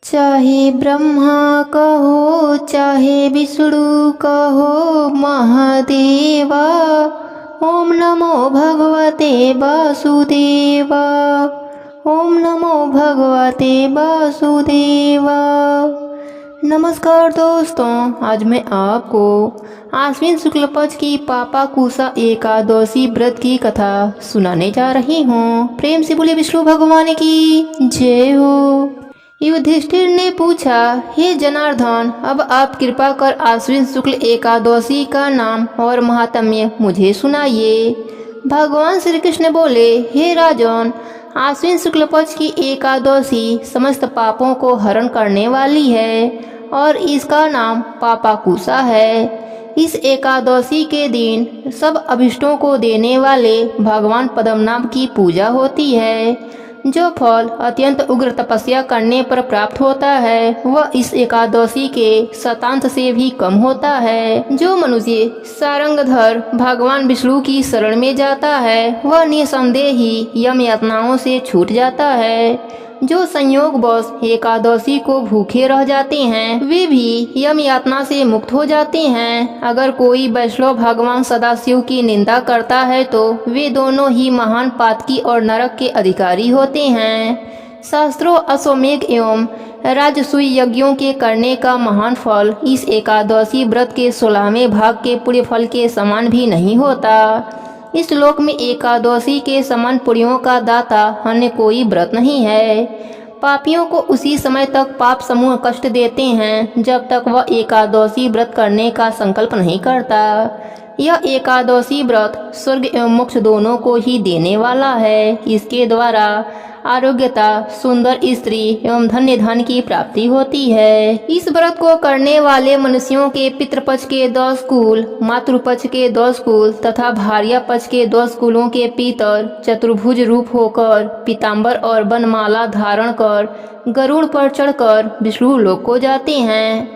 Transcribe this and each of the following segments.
चाहे ब्रह्मा कहो चाहे विष्णु कहो महादेवा, ओम नमो भगवते वासुदेवा, ओम नमो भगवते वासुदेवा। नमस्कार दोस्तों, आज मैं आपको आश्विन शुक्ल पक्ष की पापाकुशा एकादशी व्रत की कथा सुनाने जा रही हूँ। प्रेम से बोले विष्णु भगवान की जय हो। युधिष्ठिर ने पूछा, हे जनार्दन, अब आप कृपा कर आश्विन शुक्ल एकादशी का नाम और महात्म्य मुझे सुनाइए। भगवान श्री कृष्ण बोले, हे राजन, आश्विन शुक्ल पक्ष की एकादशी समस्त पापों को हरण करने वाली है और इसका नाम पापाकुशा है। इस एकादशी के दिन सब अभिष्टों को देने वाले भगवान पद्मनाभ की पूजा होती है। जो फल अत्यंत उग्र तपस्या करने पर प्राप्त होता है वह इस एकादशी के शतांश से भी कम होता है। जो मनुष्य सारंगधर भगवान विष्णु की शरण में जाता है वह निसंदेह ही यम यातनाओं से छूट जाता है। जो संयोगवश एकादशी को भूखे रह जाते हैं वे भी यम यातना से मुक्त हो जाते हैं। अगर कोई वैष्णव भगवान सदाशिव की निंदा करता है तो वे दोनों ही महान पातकी और नरक के अधिकारी होते हैं। शास्त्रों अश्वमेध एवं राजसूय यज्ञों के करने का महान फल इस एकादशी व्रत के 16वें भाग के पुण्य फल के समान भी नहीं होता। इस लोक में एकादशी के समान पुण्यों का दाता अन्य कोई व्रत नहीं है। पापियों को उसी समय तक पाप समूह कष्ट देते हैं जब तक वह एकादशी व्रत करने का संकल्प नहीं करता। यह एकादशी व्रत स्वर्ग एवं मोक्ष दोनों को ही देने वाला है। इसके द्वारा आरोग्यता, सुंदर स्त्री एवं धन्य धन की प्राप्ति होती है। इस व्रत को करने वाले मनुष्यों के पितृपक्ष के 10 कुल, मातृपक्ष के 10 कुल तथा भार्या पक्ष के 10 कुलों के पितर चतुर्भुज रूप होकर पीताम्बर और बनमाला धारण कर गरुड़ पर चढ़कर विष्णु लोक को जाते हैं।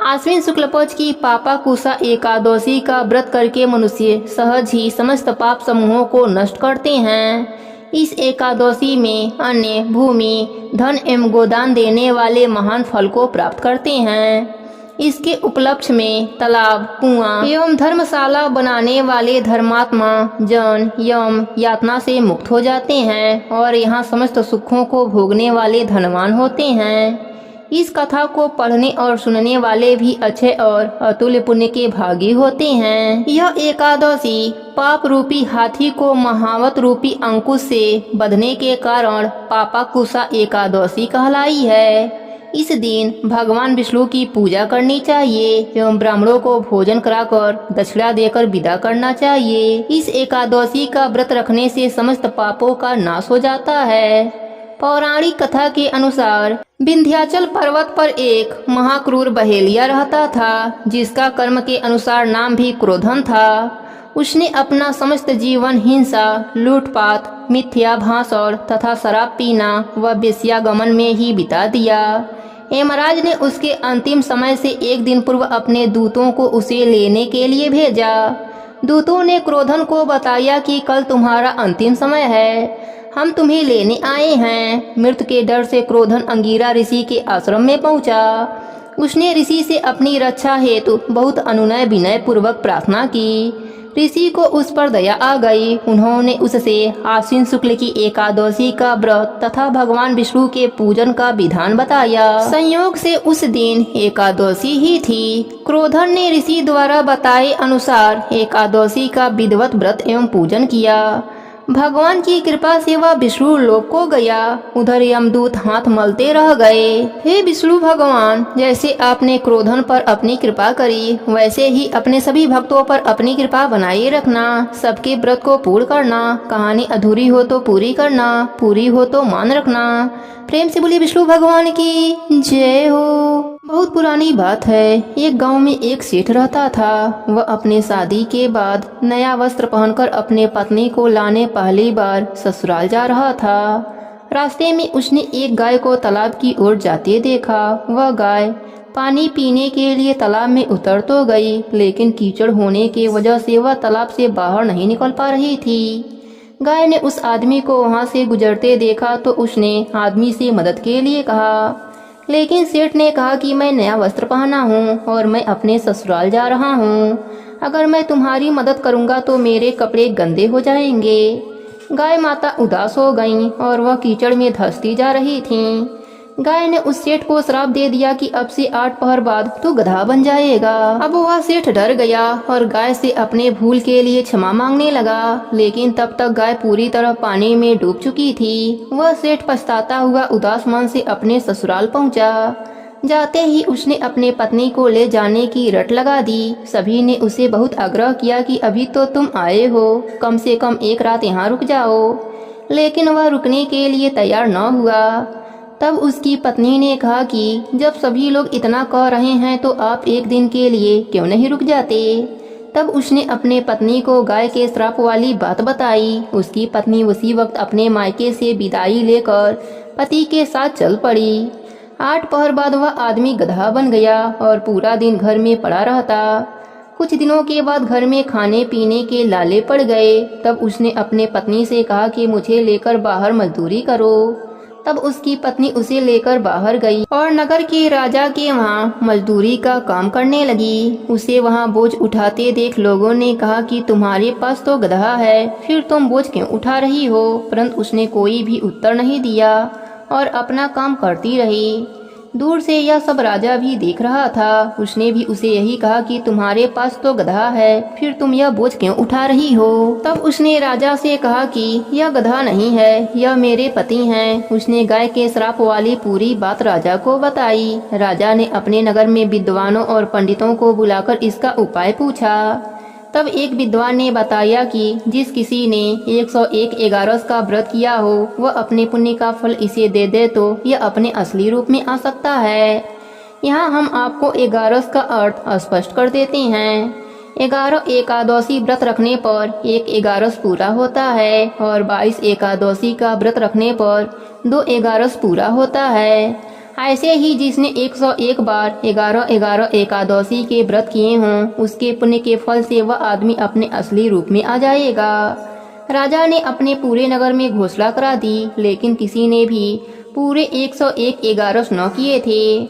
आश्विन शुक्ल पक्ष की पापाकुशा एकादशी का व्रत करके मनुष्य सहज ही समस्त पाप समूहों को नष्ट करते हैं। इस एकादशी में अन्य भूमि, धन एवं गोदान देने वाले महान फल को प्राप्त करते हैं। इसके उपलक्ष्य में तालाब, कुआं एवं धर्मशाला बनाने वाले धर्मात्मा जन यम यातना से मुक्त हो जाते हैं और यहाँ समस्त सुखों को भोगने वाले धनवान होते हैं। इस कथा को पढ़ने और सुनने वाले भी अच्छे और अतुल्य पुण्य के भागी होते हैं। यह एकादशी पाप रूपी हाथी को महावत रूपी अंकुश से बंधने के कारण पापाकुशा एकादशी कहलाई है। इस दिन भगवान विष्णु की पूजा करनी चाहिए एवं ब्राह्मणों को भोजन कराकर दक्षिणा देकर विदा करना चाहिए। इस एकादशी का व्रत रखने से समस्त पापों का नाश हो जाता है। पौराणिक कथा के अनुसार विंध्याचल पर्वत पर एक महाक्रूर बहेलिया रहता था जिसका कर्म के अनुसार नाम भी क्रोधन था। उसने अपना समस्त जीवन हिंसा, लूटपाट, मिथ्या भाषण तथा शराब पीना व वेश्यागमन में ही बिता दिया। यमराज ने उसके अंतिम समय से एक दिन पूर्व अपने दूतों को उसे लेने के लिए भेजा। दूतों ने क्रोधन को बताया कि कल तुम्हारा अंतिम समय है, हम तुम्हें लेने आए हैं। मृत्यु के डर से क्रोधन अंगिरा ऋषि के आश्रम में पहुंचा। उसने ऋषि से अपनी रक्षा हेतु बहुत अनुनय विनय पूर्वक प्रार्थना की। ऋषि को उस पर दया आ गई। उन्होंने उससे आश्विन शुक्ल की एकादशी का व्रत तथा भगवान विष्णु के पूजन का विधान बताया। संयोग से उस दिन एकादशी ही थी। क्रोधन ने ऋषि द्वारा बताए अनुसार एकादशी का विधिवत व्रत एवं पूजन किया। भगवान की कृपा से वह विष्णु लोक को गया। उधर यमदूत हाथ मलते रह गए। हे विष्णु भगवान, जैसे आपने क्रोधन पर अपनी कृपा करी वैसे ही अपने सभी भक्तों पर अपनी कृपा बनाए रखना। सबके व्रत को पूर्ण करना। कहानी अधूरी हो तो पूरी करना, पूरी हो तो मान रखना। प्रेम से बोलिए विष्णु भगवान की जय हो। बहुत पुरानी बात है। एक गांव में एक सेठ रहता था। वह अपने शादी के बाद नया वस्त्र पहनकर अपने पत्नी को लाने पहली बार ससुराल जा रहा था। रास्ते में उसने एक गाय को तालाब की ओर जाते देखा। वह गाय पानी पीने के लिए तालाब में उतर तो गई, लेकिन कीचड़ होने की वजह से वह तालाब से बाहर नहीं निकल पा रही थी। गाय ने उस आदमी को वहां से गुजरते देखा तो उसने आदमी से मदद के लिए कहा, लेकिन सेठ ने कहा कि मैं नया वस्त्र पहना हूँ और मैं अपने ससुराल जा रहा हूँ। अगर मैं तुम्हारी मदद करूँगा तो मेरे कपड़े गंदे हो जाएंगे। गाय माता उदास हो गईं और वह कीचड़ में धंसती जा रही थीं। गाय ने उस सेठ को श्राप दे दिया कि अब से 8 पहर बाद तू गधा बन जाएगा। अब वह सेठ डर गया और गाय से अपने भूल के लिए क्षमा मांगने लगा, लेकिन तब तक गाय पूरी तरह पानी में डूब चुकी थी। वह सेठ पछताता हुआ उदास मन से अपने ससुराल पहुंचा। जाते ही उसने अपने पत्नी को ले जाने की रट लगा दी। सभी ने उसे बहुत आग्रह किया कि अभी तो तुम आए हो, कम से कम एक रात यहाँ रुक जाओ, लेकिन वह रुकने के लिए तैयार न हुआ। तब उसकी पत्नी ने कहा कि जब सभी लोग इतना कह रहे हैं तो आप एक दिन के लिए क्यों नहीं रुक जाते। तब उसने अपने पत्नी को गाय के श्राप वाली बात बताई। उसकी पत्नी उसी वक्त अपने मायके से विदाई लेकर पति के साथ चल पड़ी। 8 पहर बाद वह आदमी गधा बन गया और पूरा दिन घर में पड़ा रहता। कुछ दिनों के बाद घर में खाने पीने के लाले पड़ गए। तब उसने अपने पत्नी से कहा कि मुझे लेकर बाहर मजदूरी करो। तब उसकी पत्नी उसे लेकर बाहर गई और नगर के राजा के वहाँ मजदूरी का काम करने लगी। उसे वहाँ बोझ उठाते देख लोगों ने कहा कि तुम्हारे पास तो गधा है, फिर तुम बोझ क्यों उठा रही हो। परंतु उसने कोई भी उत्तर नहीं दिया और अपना काम करती रही। दूर से यह सब राजा भी देख रहा था। उसने भी उसे यही कहा कि तुम्हारे पास तो गधा है, फिर तुम यह बोझ क्यों उठा रही हो। तब उसने राजा से कहा कि यह गधा नहीं है, यह मेरे पति हैं। उसने गाय के श्राप वाली पूरी बात राजा को बताई। राजा ने अपने नगर में विद्वानों और पंडितों को बुलाकर इसका उपाय पूछा। तब एक विद्वान ने बताया कि जिस किसी ने 101 एगारस का व्रत किया हो वह अपने पुण्य का फल इसे दे दे तो यह अपने असली रूप में आ सकता है। यहाँ हम आपको एगारस का अर्थ स्पष्ट कर देते हैं। 11 एकादशी व्रत रखने पर 1 एगारस पूरा होता है और 22 एकादशी का व्रत रखने पर 2 एगारस पूरा होता है। ऐसे ही जिसने 101 बार 11 एकादशी के व्रत किए हों उसके पुण्य के फल से वह आदमी अपने असली रूप में आ जाएगा। राजा ने अपने पूरे नगर में घोषणा करा दी, लेकिन किसी ने भी पूरे 101 एगारस न किए थे।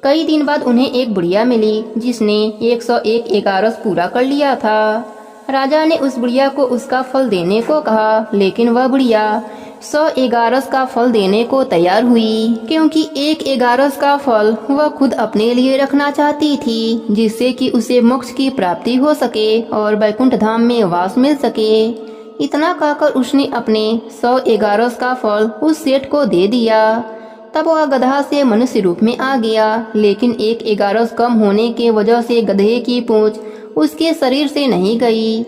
कई दिन बाद उन्हें एक बुढ़िया मिली जिसने 101 एगारस पूरा कर लिया था। राजा ने उस बुढ़िया को उसका फल देने को कहा, लेकिन वह बुढ़िया 100 एगारस का फल देने को तैयार हुई, क्योंकि 1 एगारस का फल वह खुद अपने लिए रखना चाहती थी, जिससे कि उसे मोक्ष की प्राप्ति हो सके और वैकुंठ धाम में वास मिल सके। इतना कहकर उसने अपने 100 एगारस का फल उस सेठ को दे दिया। तब वह गधा से मनुष्य रूप में आ गया, लेकिन 1 एगारस कम होने के वजह से गधे की पूंछ उसके शरीर से नहीं गई।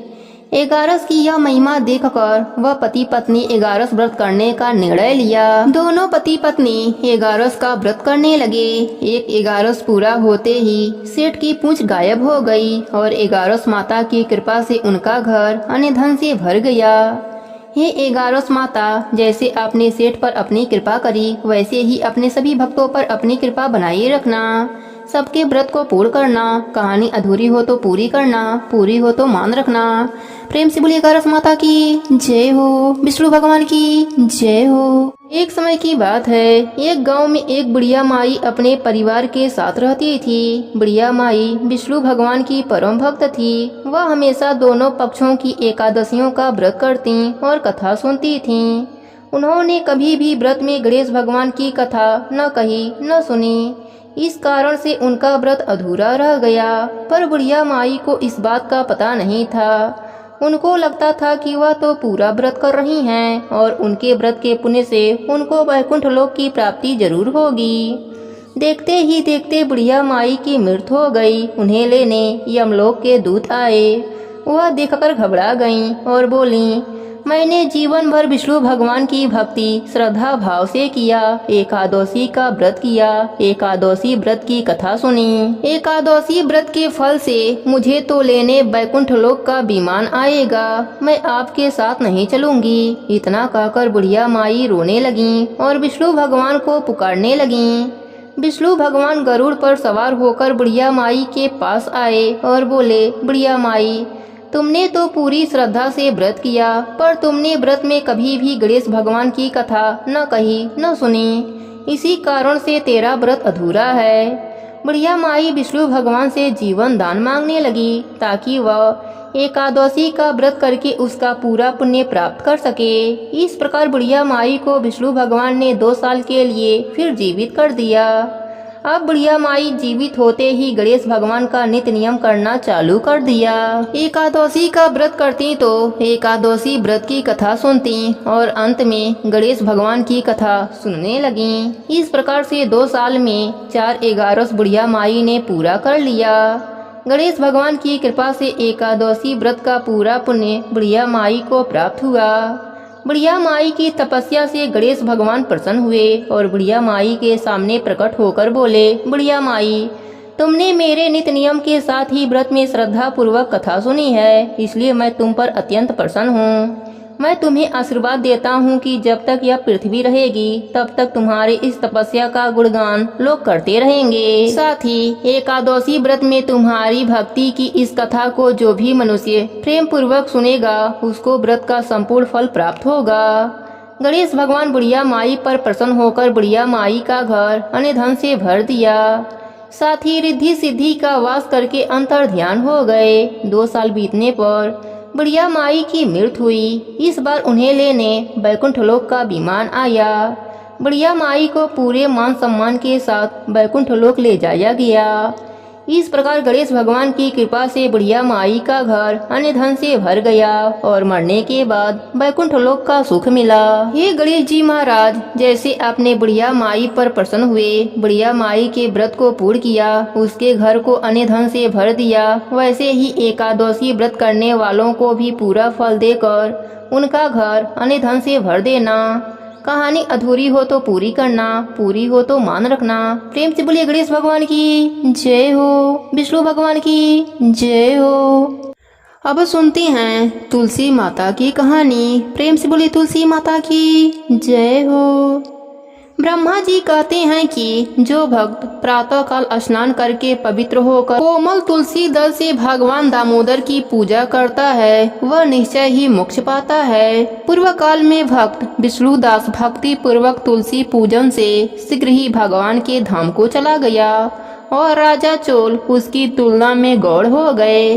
एगारस की यह महिमा देखकर वह पति पत्नी एगारस व्रत करने का निर्णय लिया। दोनों पति पत्नी एगारस का व्रत करने लगे। 1 एगारस पूरा होते ही सेठ की पूंछ गायब हो गई और एगारस माता की कृपा से उनका घर अन्य धन से भर गया। हे एगारस माता, जैसे आपने सेठ पर अपनी कृपा करी वैसे ही अपने सभी भक्तों पर अपनी कृपा बनाए रखना। सबके व्रत को पूर्ण करना, कहानी अधूरी हो तो पूरी करना, पूरी हो तो मान रखना। प्रेम से बोलिए एगारस माता की जय हो, विष्णु भगवान की जय हो। एक समय की बात है, एक गांव में एक बुढ़िया माई अपने परिवार के साथ रहती थी। बुढ़िया माई विष्णु भगवान की परम भक्त थी। वह हमेशा दोनों पक्षों की एकादशियों का व्रत करती और कथा सुनती थीं। उन्होंने कभी भी व्रत में गणेश भगवान की कथा न कही न सुनी। इस कारण से उनका व्रत अधूरा रह गया। पर बुढ़िया माई को इस बात का पता नहीं था। उनको लगता था कि वह तो पूरा व्रत कर रही हैं और उनके व्रत के पुण्य से उनको वैकुंठ लोक की प्राप्ति जरूर होगी। देखते ही देखते बुढ़िया माई की मृत्यु हो गई। उन्हें लेने यमलोक के दूत आए। वह देखकर घबरा गईं और बोलीं, मैंने जीवन भर विष्णु भगवान की भक्ति श्रद्धा भाव से किया, एकादशी का व्रत किया, एकादशी व्रत की कथा सुनी। एकादशी व्रत के फल से मुझे तो लेने वैकुंठ लोक का विमान आएगा। मैं आपके साथ नहीं चलूंगी। इतना कहकर बुढ़िया माई रोने लगीं और विष्णु भगवान को पुकारने लगीं। विष्णु भगवान गरुड़ पर सवार होकर बुढ़िया माई के पास आए और बोले, बुढ़िया माई, तुमने तो पूरी श्रद्धा से व्रत किया, पर तुमने व्रत में कभी भी गणेश भगवान की कथा न कही न सुनी। इसी कारण से तेरा व्रत अधूरा है। बुढ़िया माई विष्णु भगवान से जीवन दान मांगने लगी ताकि वह एकादशी का व्रत करके उसका पूरा पुण्य प्राप्त कर सके। इस प्रकार बुढ़िया माई को विष्णु भगवान ने 2 साल के लिए फिर जीवित कर दिया। अब बुढ़िया माई जीवित होते ही गणेश भगवान का नित्य नियम करना चालू कर दिया। एकादशी का व्रत करती तो एकादशी व्रत की कथा सुनती और अंत में गणेश भगवान की कथा सुनने लगी। इस प्रकार से 2 साल में 4/11 बुढ़िया माई ने पूरा कर लिया। गणेश भगवान की कृपा से एकादशी व्रत का पूरा पुण्य बुढ़िया माई को प्राप्त हुआ। बुढ़िया माई की तपस्या से गणेश भगवान प्रसन्न हुए और बुढ़िया माई के सामने प्रकट होकर बोले, बुढ़िया माई, तुमने मेरे नित्य नियम के साथ ही व्रत में श्रद्धा पूर्वक कथा सुनी है, इसलिए मैं तुम पर अत्यंत प्रसन्न हूँ। मैं तुम्हें आशीर्वाद देता हूँ कि जब तक यह पृथ्वी रहेगी तब तक तुम्हारे इस तपस्या का गुणगान लोग करते रहेंगे। साथ ही एकादशी व्रत में तुम्हारी भक्ति की इस कथा को जो भी मनुष्य प्रेम पूर्वक सुनेगा उसको व्रत का संपूर्ण फल प्राप्त होगा। गणेश भगवान बुढ़िया माई पर प्रसन्न होकर बुढ़िया माई का घर अन्य धन से भर दिया। साथ ही रिद्धि सिद्धि का वास करके अंतर ध्यान हो गए। 2 साल बीतने पर बुढ़िया माई की मृत्यु हुई। इस बार उन्हें लेने बैकुंठ लोक का विमान आया। बुढ़िया माई को पूरे मान सम्मान के साथ बैकुंठ लोक ले जाया गया। इस प्रकार गणेश भगवान की कृपा से बुढ़िया माई का घर अन्य धन से भर गया और मरने के बाद बैकुंठ लोक का सुख मिला। हे गणेश जी महाराज, जैसे आपने बुढ़िया माई पर प्रसन्न हुए, बुढ़िया माई के व्रत को पूर्ण किया, उसके घर को अन्य धन से भर दिया, वैसे ही एकादशी व्रत करने वालों को भी पूरा फल देकर उनका घर अन्य धन से भर देना। कहानी अधूरी हो तो पूरी करना, पूरी हो तो मान रखना। प्रेम से बोलिए गणेश भगवान की जय हो, विष्णु भगवान की जय हो। अब सुनते हैं तुलसी माता की कहानी। प्रेम से बोलिए तुलसी माता की जय हो। ब्रह्मा जी कहते हैं कि जो भक्त प्रातः काल स्नान करके पवित्र होकर कोमल तुलसी दल से भगवान दामोदर की पूजा करता है वह निश्चय ही मोक्ष पाता है। पूर्व काल में भक्त विष्णुदास भक्ति पूर्वक तुलसी पूजन से शीघ्र ही भगवान के धाम को चला गया और राजा चोल उसकी तुलना में गौड़ हो गए।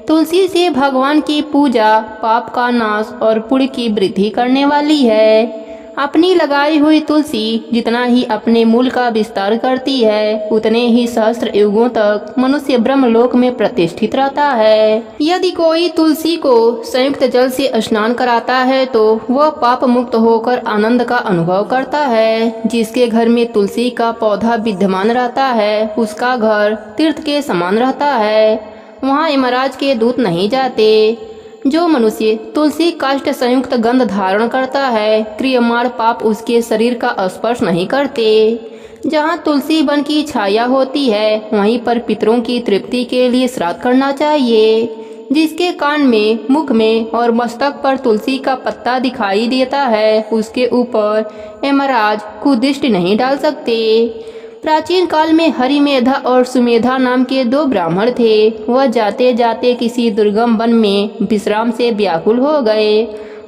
तुलसी से भगवान की पूजा पाप का नाश और पुण्य की वृद्धि करने वाली है। अपनी लगाई हुई तुलसी जितना ही अपने मूल का विस्तार करती है उतने ही सहस्त्र युगों तक मनुष्य ब्रह्मलोक में प्रतिष्ठित रहता है। यदि कोई तुलसी को संयुक्त जल से स्नान कराता है तो वह पाप मुक्त होकर आनंद का अनुभव करता है। जिसके घर में तुलसी का पौधा विद्यमान रहता है उसका घर तीर्थ के समान रहता है, वहाँ यमराज के दूत नहीं जाते। जो मनुष्य तुलसी काष्ठ संयुक्त गंध धारण करता है क्रियमाण पाप उसके शरीर का स्पर्श नहीं करते। जहाँ तुलसी वन की छाया होती है वहीं पर पितरों की तृप्ति के लिए श्राद्ध करना चाहिए। जिसके कान में, मुख में और मस्तक पर तुलसी का पत्ता दिखाई देता है उसके ऊपर यमराज कुदृष्टि नहीं डाल सकते। प्राचीन काल में हरिमेधा और सुमेधा नाम के 2 ब्राह्मण थे। वह जाते जाते किसी दुर्गम वन में विश्राम से व्याकुल हो गए।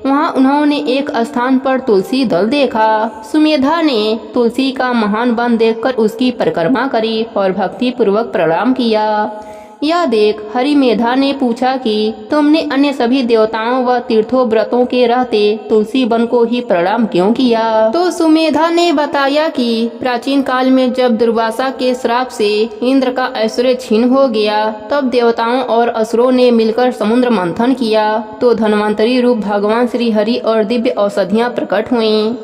वहां उन्होंने एक स्थान पर तुलसी दल देखा। सुमेधा ने तुलसी का महान वन देखकर उसकी परिक्रमा करी और भक्ति पूर्वक प्रणाम किया। यह देख हरिमेधा ने पूछा कि तुमने अन्य सभी देवताओं व तीर्थों व्रतों के रहते तुलसी वन को ही प्रणाम क्यों किया? तो सुमेधा ने बताया कि प्राचीन काल में जब दुर्वासा के श्राप से इंद्र का ऐश्वर्य छीन हो गया तब देवताओं और असुरों ने मिलकर समुद्र मंथन किया तो धन्वंतरी रूप भगवान श्री हरि और दिव्य औषधियाँ प्रकट हुईं।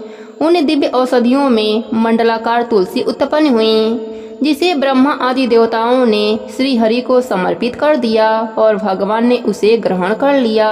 उन दिव्य औषधियों में मंडलाकार तुलसी उत्पन्न हुई जिसे ब्रह्मा आदि देवताओं ने श्री हरि को समर्पित कर दिया और भगवान ने उसे ग्रहण कर लिया।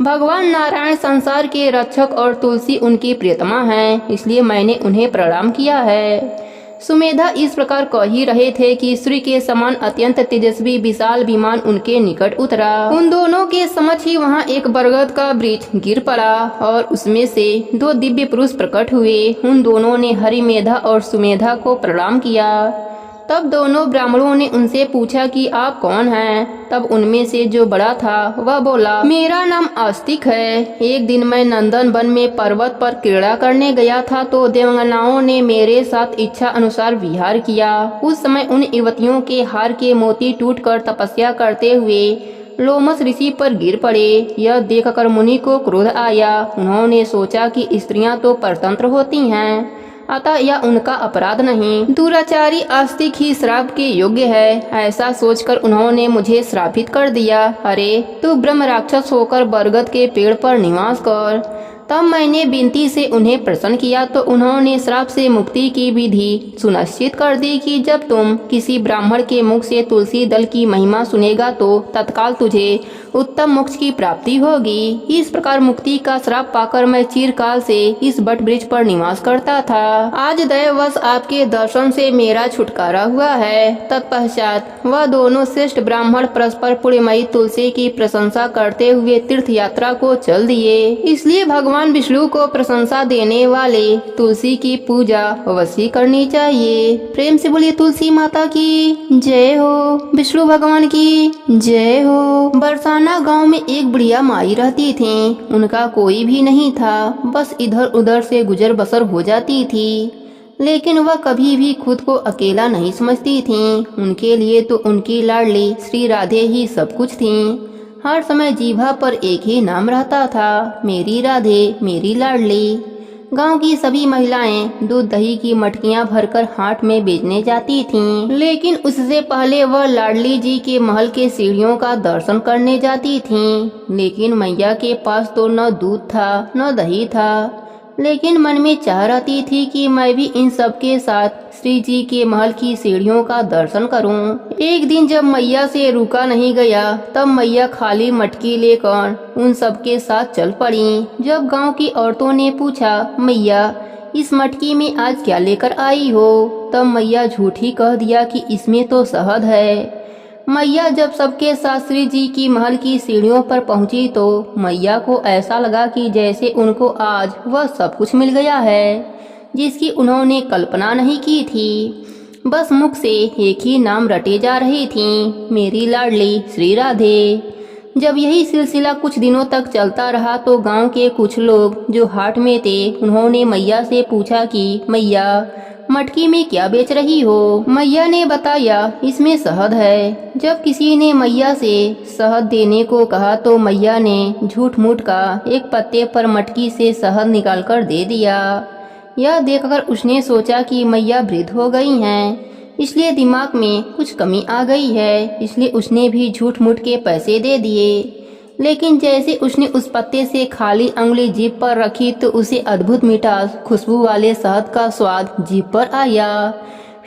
भगवान नारायण संसार के रक्षक और तुलसी उनकी प्रियतमा हैं, इसलिए मैंने उन्हें प्रणाम किया है। सुमेधा इस प्रकार कह ही रहे थे कि सूर्य के समान अत्यंत तेजस्वी विशाल विमान उनके निकट उतरा। उन दोनों के समक्ष ही वहां एक बरगद का वृक्ष गिर पड़ा और उसमें से 2 दिव्य पुरुष प्रकट हुए। उन दोनों ने हरिमेधा और सुमेधा को प्रणाम किया। तब दोनों ब्राह्मणों ने उनसे पूछा कि आप कौन हैं। तब उनमें से जो बड़ा था वह बोला, मेरा नाम आस्तिक है। एक दिन मैं नंदन वन में पर्वत पर क्रीड़ा करने गया था तो देवंगनाओं ने मेरे साथ इच्छा अनुसार विहार किया। उस समय उन युवतियों के हार के मोती टूटकर तपस्या करते हुए लोमस ऋषि पर गिर पड़े। यह देखकर मुनि को क्रोध आया। उन्होंने सोचा कि स्त्रियां तो परतंत्र होती हैं, अतः यह उनका अपराध नहीं, दुराचारी आस्तिक ही श्राप के योग्य है। ऐसा सोचकर उन्होंने मुझे श्रापित कर दिया। अरे तू ब्रह्म राक्षस होकर बरगद के पेड़ पर निवास कर। तब मैंने विनती से उन्हें प्रसन्न किया तो उन्होंने श्राप से मुक्ति की विधि सुनिश्चित कर दी कि जब तुम किसी ब्राह्मण के मुख से तुलसी दल की महिमा सुनेगा तो तत्काल तुझे उत्तम मोक्ष की प्राप्ति होगी। इस प्रकार मुक्ति का श्राप पाकर मैं चिरकाल से इस बट वृक्ष पर निवास करता था। आज दैववश आपके दर्शन से मेरा छुटकारा हुआ है। तत्पश्चात वह दोनों श्रेष्ठ ब्राह्मण परस्पर पुण्यमयी तुलसी की प्रशंसा करते हुए तीर्थ यात्रा को चल दिए। इसलिए भगवान विष्णु को प्रशंसा देने वाले तुलसी की पूजा अवश्य करनी चाहिए। प्रेम से बोलिए तुलसी माता की जय हो, विष्णु भगवान की जय हो। बरसाना गांव में एक बुढ़िया माई रहती थी। उनका कोई भी नहीं था, बस इधर उधर से गुजर बसर हो जाती थी। लेकिन वह कभी भी खुद को अकेला नहीं समझती थी। उनके लिए तो उनकी लाडली श्री राधे ही सब कुछ थी। हर समय जीभा पर एक ही नाम रहता था, मेरी राधे, मेरी लाडली। गांव की सभी महिलाएं दूध दही की मटकियां भरकर हाट में बेचने जाती थीं, लेकिन उससे पहले वह लाडली जी के महल के सीढ़ियों का दर्शन करने जाती थीं। लेकिन मैया के पास तो न दूध था न दही था। लेकिन मन में चाह रहती थी कि मैं भी इन सब के साथ श्री जी के महल की सीढ़ियों का दर्शन करूं। एक दिन जब मैया से रुका नहीं गया तब मैया खाली मटकी लेकर उन सब के साथ चल पड़ी। जब गांव की औरतों ने पूछा, मैया इस मटकी में आज क्या लेकर आई हो? तब मैया झूठी कह दिया कि इसमें तो शहद है। मैया जब सबके साथ श्री जी की महल की सीढ़ियों पर पहुंची तो मैया को ऐसा लगा कि जैसे उनको आज वह सब कुछ मिल गया है जिसकी उन्होंने कल्पना नहीं की थी। बस मुख से एक ही नाम रटे जा रही थी, मेरी लाडली श्री राधे। जब यही सिलसिला कुछ दिनों तक चलता रहा तो गांव के कुछ लोग जो हाट में थे उन्होंने मैया से पूछा कि मैया मटकी में क्या बेच रही हो? मैया ने बताया, इसमें शहद है। जब किसी ने मैया से शहद देने को कहा तो मैया ने झूठ मूठ का एक पत्ते पर मटकी से शहद निकालकर दे दिया। यह देखकर उसने सोचा कि मैया वृद्ध हो गई हैं, इसलिए दिमाग में कुछ कमी आ गई है, इसलिए उसने भी झूठ मूठ के पैसे दे दिए। लेकिन जैसे उसने उस पत्ते से खाली अंगुली जीभ पर रखी तो उसे अद्भुत मिठास खुशबू वाले शहद का स्वाद जीभ पर आया।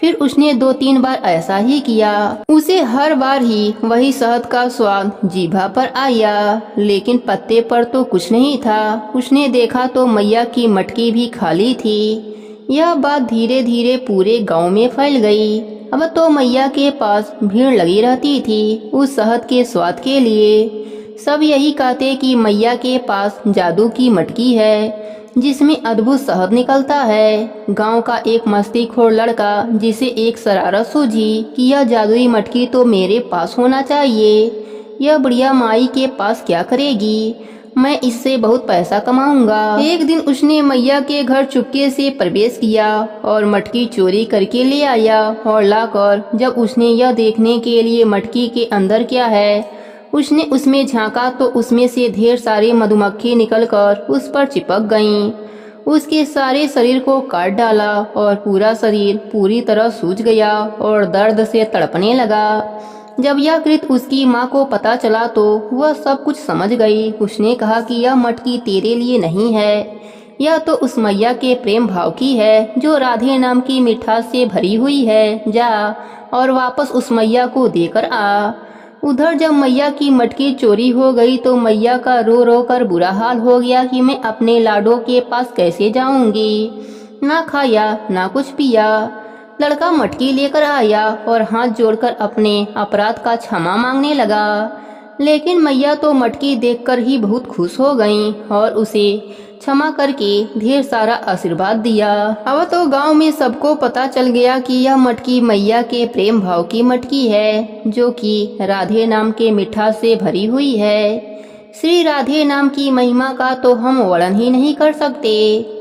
फिर उसने 2-3 बार ऐसा ही किया। उसे हर बार ही वही शहद का स्वाद जीभा पर आया, लेकिन पत्ते पर तो कुछ नहीं था। उसने देखा तो मैया की मटकी भी खाली थी। यह बात धीरे धीरे पूरे गांव में फैल गई। अब तो मैया के पास भीड़ लगी रहती थी उस शहद के स्वाद के लिए। सब यही कहते कि मैया के पास जादू की मटकी है जिसमें अद्भुत शहद निकलता है। गांव का एक मस्तीखोर लड़का जिसे एक शरारत सूझी कि यह जादुई मटकी तो मेरे पास होना चाहिए। यह बुढ़िया माई के पास क्या करेगी? मैं इससे बहुत पैसा कमाऊंगा। एक दिन उसने मैया के घर चुपके से प्रवेश किया और मटकी चोरी करके ले आया और लाकर जब उसने यह देखने के लिए मटकी के अंदर क्या है उसने उसमें झांका तो उसमें से ढेर सारी मधुमक्खी निकलकर उस पर चिपक गईं। उसके सारे शरीर को काट डाला और पूरा शरीर पूरी तरह सूज गया और दर्द से तड़पने लगा। जब यह कृत्य उसकी माँ को पता चला तो वह सब कुछ समझ गई। उसने कहा कि यह मटकी तेरे लिए नहीं है, यह तो उस मैया के प्रेम भाव की है जो राधे नाम की मिठास से भरी हुई है। जा और वापस उस मैया को देकर आ। उधर जब मैया की मटकी चोरी हो गई तो मैया का रो रो कर बुरा हाल हो गया कि मैं अपने लाडों के पास कैसे जाऊंगी। ना खाया ना कुछ पिया। लड़का मटकी लेकर आया और हाथ जोड़कर अपने अपराध का क्षमा मांगने लगा। लेकिन मैया तो मटकी देखकर ही बहुत खुश हो गईं और उसे क्षमा करके ढेर सारा आशीर्वाद दिया। अब तो गांव में सबको पता चल गया कि यह मटकी मैया के प्रेम भाव की मटकी है, जो कि राधे नाम के मिठास से भरी हुई है। श्री राधे नाम की महिमा का तो हम वर्णन ही नहीं कर सकते।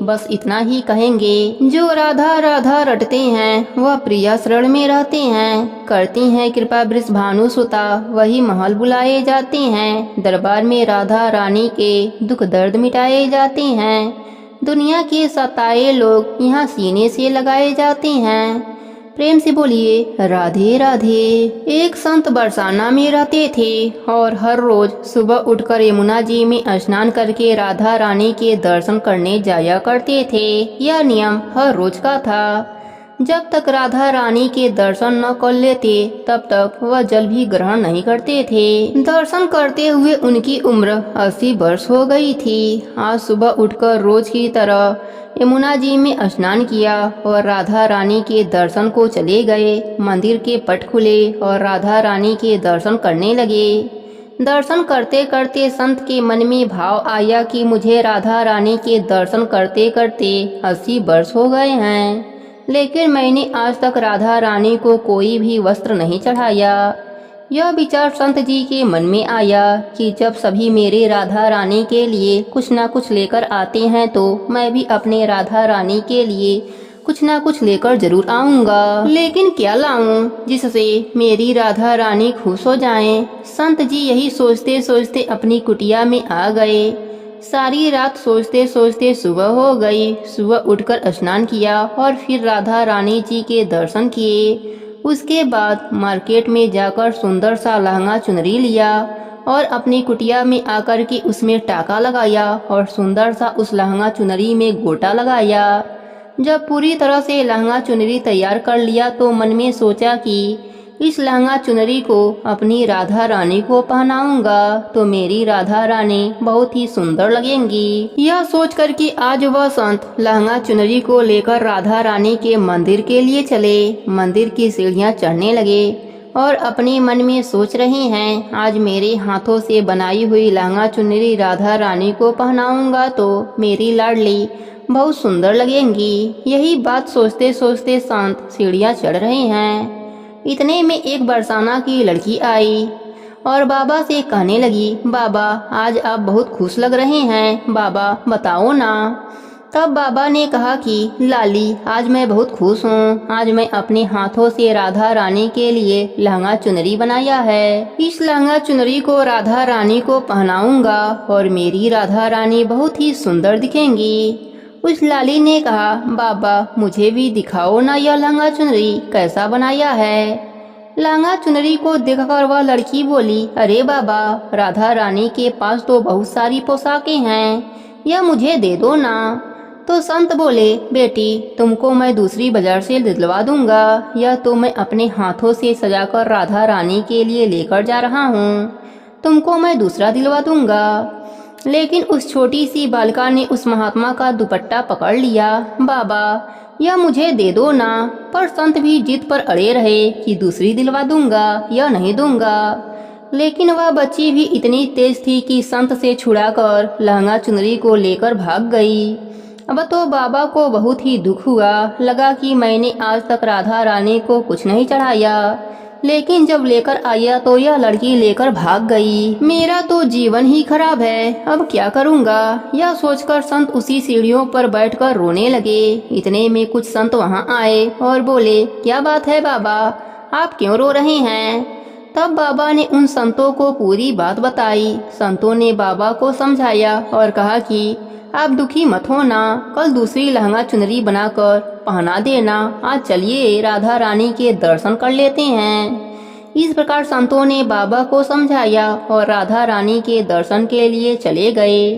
बस इतना ही कहेंगे, जो राधा राधा रटते हैं वह प्रिया शरण में रहते हैं। करती हैं कृपा वृष भानु सुता, वही महल बुलाए जाते हैं। दरबार में राधा रानी के दुख दर्द मिटाए जाते हैं। दुनिया के सताए लोग यहाँ सीने से लगाए जाते हैं। प्रेम से बोलिए राधे राधे। एक संत बरसाना में रहते थे और हर रोज सुबह उठकर यमुना जी में स्नान करके राधा रानी के दर्शन करने जाया करते थे। यह नियम हर रोज का था। जब तक राधा रानी के दर्शन न कर लेते तब तक वह जल भी ग्रहण नहीं करते थे। दर्शन करते हुए उनकी उम्र 80 वर्ष हो गई थी। आज सुबह उठकर रोज की तरह यमुना जी में स्नान किया और राधा रानी के दर्शन को चले गए। मंदिर के पट खुले और राधा रानी के दर्शन करने लगे। दर्शन करते करते संत के मन में भाव आया कि मुझे राधा रानी के दर्शन करते करते 80 वर्ष हो गए हैं, लेकिन मैंने आज तक राधा रानी को कोई भी वस्त्र नहीं चढ़ाया। यह विचार संत जी के मन में आया कि जब सभी मेरे राधा रानी के लिए कुछ न कुछ लेकर आते हैं तो मैं भी अपने राधा रानी के लिए कुछ न कुछ लेकर जरूर आऊंगा। लेकिन क्या लाऊं जिससे मेरी राधा रानी खुश हो जाएं? संत जी यही सोचते सोचते अपनी कुटिया में आ गए। सारी रात सोचते सोचते सुबह हो गई। सुबह उठकर स्नान किया और फिर राधा रानी जी के दर्शन किए। उसके बाद मार्केट में जाकर सुंदर सा लहंगा चुनरी लिया और अपनी कुटिया में आकर के उसमें टाका लगाया और सुंदर सा उस लहंगा चुनरी में गोटा लगाया। जब पूरी तरह से लहंगा चुनरी तैयार कर लिया तो मन में सोचा कि इस लहंगा चुनरी को अपनी राधा रानी को पहनाऊंगा तो मेरी राधा रानी बहुत ही सुंदर लगेंगी। यह सोच कर कि आज वह संत लहंगा चुनरी को लेकर राधा रानी के मंदिर के लिए चले। मंदिर की सीढ़ियां चढ़ने लगे और अपने मन में सोच रहे हैं, आज मेरे हाथों से बनाई हुई लहंगा चुनरी राधा रानी को पहनाऊंगा तो मेरी लाडली बहुत सुंदर लगेंगी। यही बात सोचते सोचते संत सीढ़ियां चढ़ रहे हैं। इतने में एक बरसाना की लड़की आई और बाबा से कहने लगी, बाबा आज आप बहुत खुश लग रहे हैं, बाबा बताओ ना। तब बाबा ने कहा कि लाली आज मैं बहुत खुश हूँ। आज मैं अपने हाथों से राधा रानी के लिए लहंगा चुनरी बनाया है। इस लहंगा चुनरी को राधा रानी को पहनाऊंगा और मेरी राधा रानी बहुत ही सुंदर दिखेंगी। उस लाली ने कहा, बाबा मुझे भी दिखाओ ना यह लहंगा चुनरी कैसा बनाया है। लहंगा चुनरी को देखकर वह लड़की बोली, अरे बाबा राधा रानी के पास तो बहुत सारी पोशाकें हैं, यह मुझे दे दो ना। तो संत बोले, बेटी तुमको मैं दूसरी बाजार से दिलवा दूंगा, यह तो मैं अपने हाथों से सजाकर राधा रानी के लिए लेकर जा रहा हूँ, तुमको मैं दूसरा दिलवा दूंगा। लेकिन उस छोटी सी बालिका ने उस महात्मा का दुपट्टा पकड़ लिया, बाबा यह मुझे दे दो ना। पर संत भी जिद पर अड़े रहे कि दूसरी दिलवा दूंगा, यह नहीं दूंगा। लेकिन वह बच्ची भी इतनी तेज थी कि संत से छुड़ाकर लहंगा चुनरी को लेकर भाग गई। अब तो बाबा को बहुत ही दुख हुआ, लगा कि मैंने आज तक राधा रानी को कुछ नहीं चढ़ाया, लेकिन जब लेकर आया तो यह लड़की लेकर भाग गई। मेरा तो जीवन ही खराब है, अब क्या करूँगा। यह सोचकर संत उसी सीढ़ियों पर बैठकर रोने लगे। इतने में कुछ संत वहाँ आए और बोले, क्या बात है बाबा, आप क्यों रो रहे हैं। तब बाबा ने उन संतों को पूरी बात बताई। संतों ने बाबा को समझाया और कहा कि आप दुखी मत होना, कल दूसरी लहंगा चुनरी बनाकर पहना देना। आज चलिए राधा रानी के दर्शन कर लेते हैं। इस प्रकार संतों ने बाबा को समझाया और राधा रानी के दर्शन के लिए चले गए।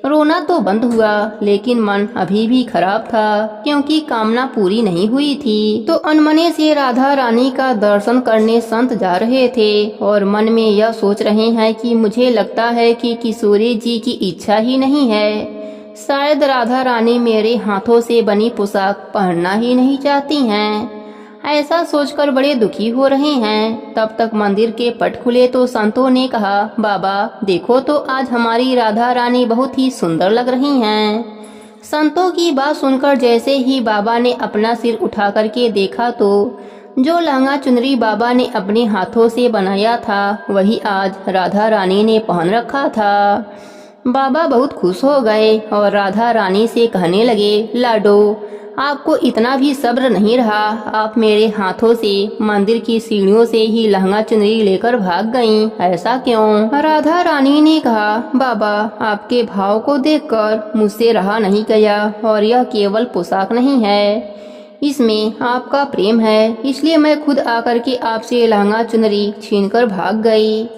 रोना तो बंद हुआ, लेकिन मन अभी भी खराब था, क्योंकि कामना पूरी नहीं हुई थी। तो अनमने से राधा रानी का दर्शन करने संत जा रहे थे और मन में यह सोच रहे हैं कि मुझे लगता है कि किशोरी जी की इच्छा ही नहीं है, शायद राधा रानी मेरे हाथों से बनी पोशाक पहनना ही नहीं चाहती हैं। ऐसा सोचकर बड़े दुखी हो रहे हैं। तब तक मंदिर के पट खुले तो संतों ने कहा, बाबा देखो तो आज हमारी राधा रानी बहुत ही सुंदर लग रही हैं। संतों की बात सुनकर जैसे ही बाबा ने अपना सिर उठा करके देखा तो जो लहंगा चुनरी बाबा ने अपने हाथों से बनाया था वही आज राधा रानी ने पहन रखा था। बाबा बहुत खुश हो गए और राधा रानी से कहने लगे, लाडो आपको इतना भी सब्र नहीं रहा, आप मेरे हाथों से मंदिर की सीढ़ियों से ही लहंगा चुनरी लेकर भाग गईं, ऐसा क्यों? राधा रानी ने कहा, बाबा आपके भाव को देखकर मुझसे रहा नहीं गया और यह केवल पोशाक नहीं है, इसमें आपका प्रेम है, इसलिए मैं खुद आकर के आपसे लहंगा चुनरी छीनकर भाग गई।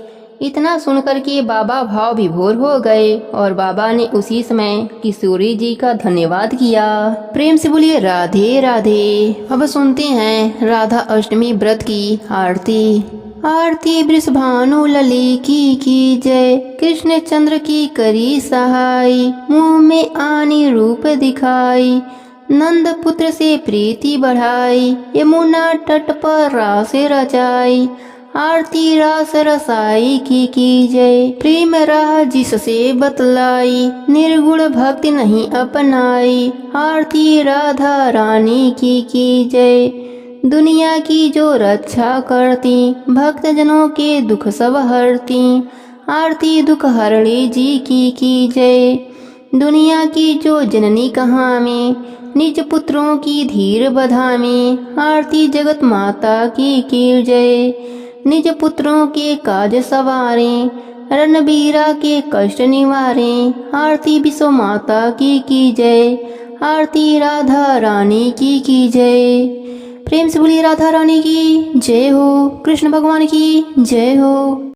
इतना सुनकर के बाबा भाव विभोर हो गए और बाबा ने उसी समय किशोरी जी का धन्यवाद किया। प्रेम से बोलिए राधे राधे। अब सुनते हैं राधा अष्टमी व्रत की आरती। आरती वृषभानु लली की जय, कृष्ण चंद्र की करी सहाय, मुँह में आनी रूप दिखाई, नंद पुत्र से प्रीति बढ़ाई, यमुना तट पर रास रचाई, आरती रास रसाई की जय, प्रेम राह जिससे बतलाई, निर्गुण भक्ति नहीं अपनाई, आरती राधा रानी की जय, दुनिया की जो रक्षा करती, भक्त जनों के दुख सब हरती, आरती दुख हरणी जी की जय, दुनिया की जो जननी कहाँ में, निज पुत्रों की धीर बधा में, आरती जगत माता की जय, निज पुत्रों के काज सवारें, रणबीरा के कष्ट निवारें, आरती विश्व माता की जय, आरती राधा रानी की जय। प्रेम से बोलिए राधा रानी की जय हो, कृष्ण भगवान की जय हो।